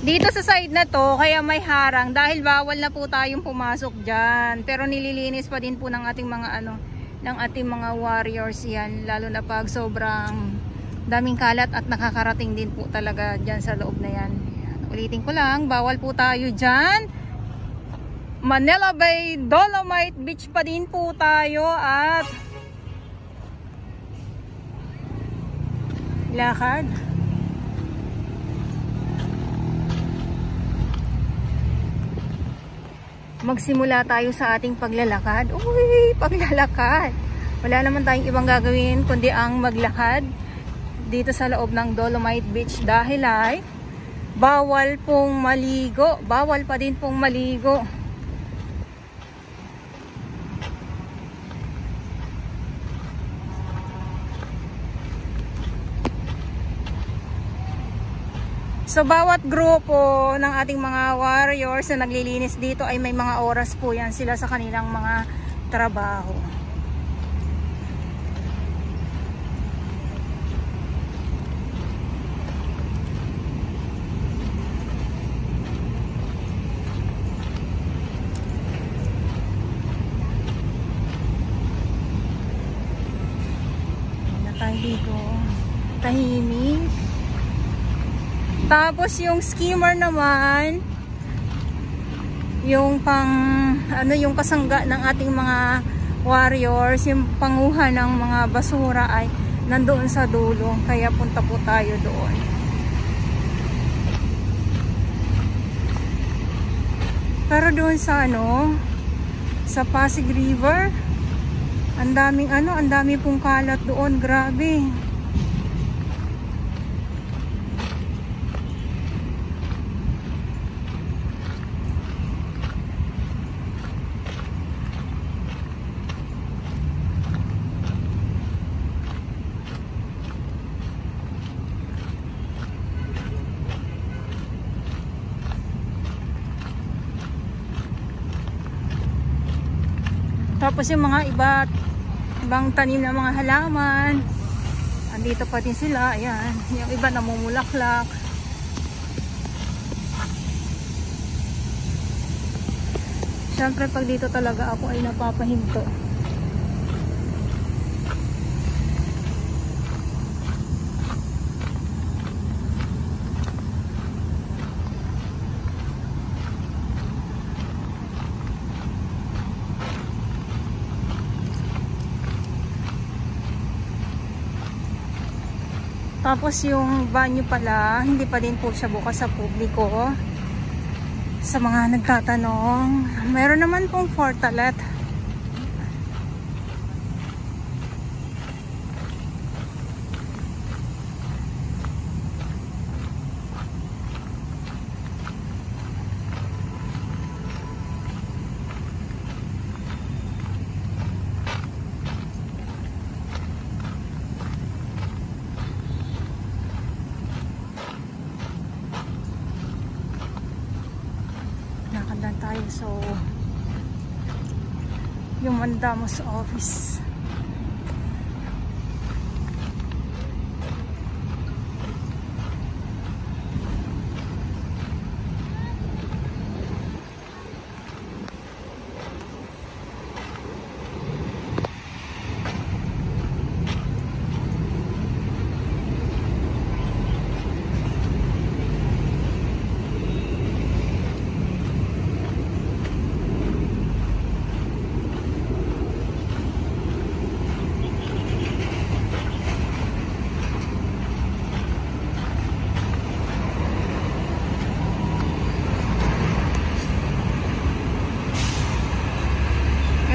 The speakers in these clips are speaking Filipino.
Dito sa side na to, kaya may harang dahil bawal na po tayong pumasok dyan. Pero nililinis pa din po ng ating mga ng ating mga warriors yan. Lalo na pag sobrang daming kalat at nakakarating din po talaga dyan sa loob na yan. Ulitin ko lang, bawal po tayo dyan. Manila Bay, Dolomite Beach pa din po tayo at lakad. Magsimula tayo sa ating paglalakad. Uy, paglalakad. Wala naman tayong ibang gagawin kundi ang maglakad dito sa loob ng Dolomite Beach dahil ay bawal pong maligo. Bawal pa din pong maligo. So bawat grupo ng ating mga warriors na naglilinis dito ay may mga oras po yan sila sa kanilang mga trabaho. Na tayo dito. Tahimik. Tapos yung skimmer naman, yung yung kasangga ng ating mga warriors, yung panguha ng mga basura ay nandoon sa dulo. Kaya punta po tayo doon. Pero doon sa sa Pasig River, ang dami pong kalat doon, grabe. Tapos yung mga ibang tanim na mga halaman, andito pa din sila. Ayan, yung iba namumulaklak. Siyempre pag dito talaga ako ay napapahinto. Tapos yung banyo pala, hindi pa din po siya bukas sa publiko. Sa mga nagtatanong, meron naman pong portalet. Nakandang tayo so yung Mandamos office.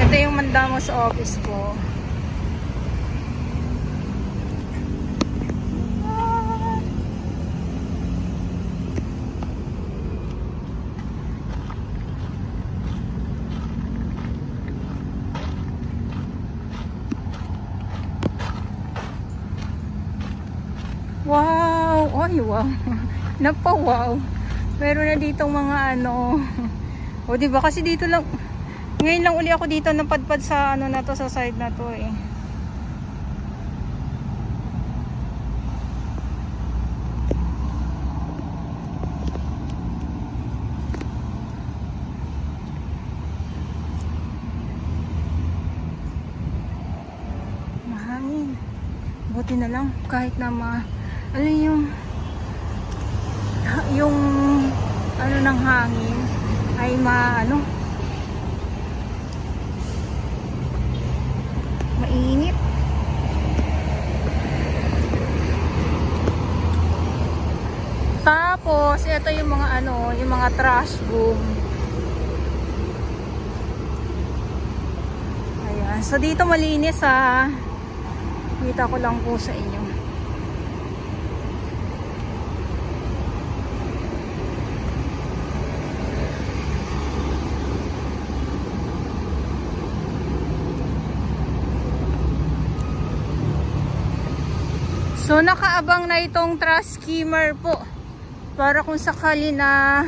Ito yung Mandamos office ko. Wow! Ay, wow! Nagpa-wow! Meron na ditong mga o diba kasi dito lang ngayon lang uli ako dito napadpad sa na to, sa side na to eh. buti na lang kahit na ano yung ano ng hangin ay mainit. Tapos ito yung mga yung mga trash boom. Ayan, so dito malinis kita ko lang po sa inyo. So nakaabang na itong trash skimmer po para kung sakali na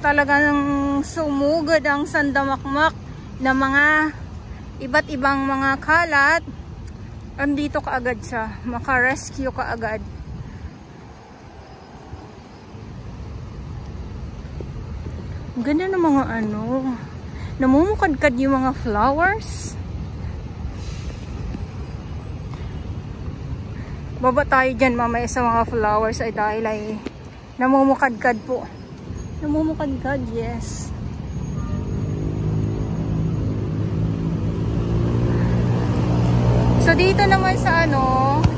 talagang sumugod ang sandamakmak na mga iba't ibang mga kalat, andito kaagad siya, maka-rescue kaagad. Ganda ng mga namumukadkad yung mga flowers. Baba tayo dyan mamaya sa mga flowers ay dahil ay namumukadkad po. Namumukadkad, yes. So dito naman sa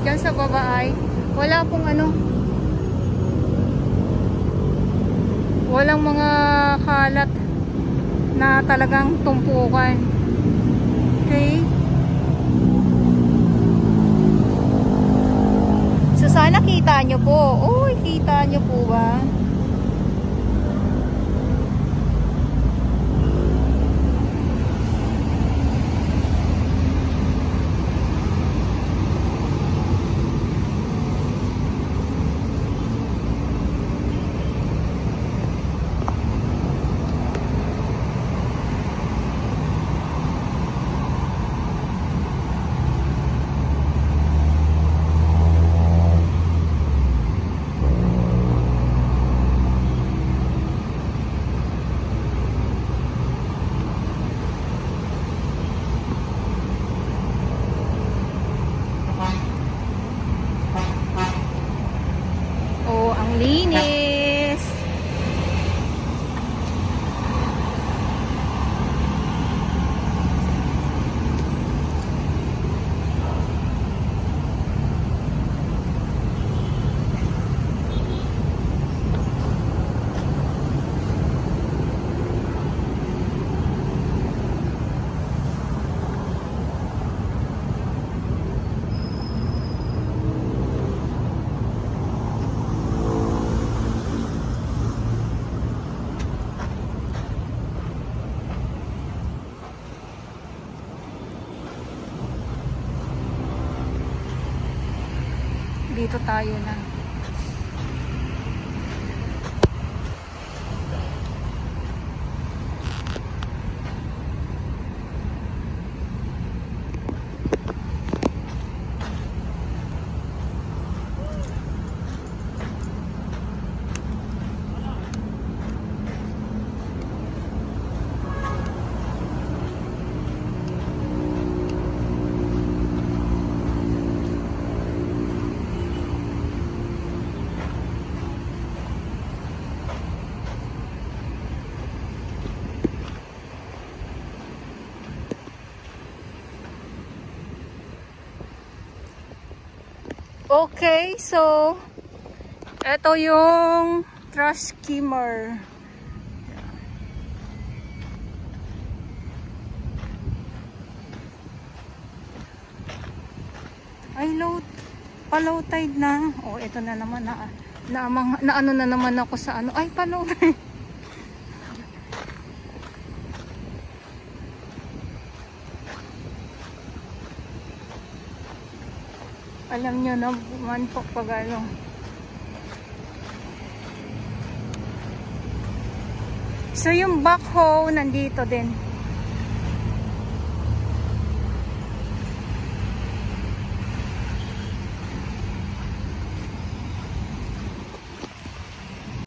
dyan sa baba ay wala pong walang mga kalat na talagang tumpukan. Okay? So sana kita nyo po. Uy, kita nyo po ba? Linis. Dito tayo na. Okay, so ito yung trash skimmer. Ay, pa-low tide na. Oh, ito na naman na ano na naman ako sa ay, pa-low tide. Alam nyo na, manpok pag So yung backhoe nandito din.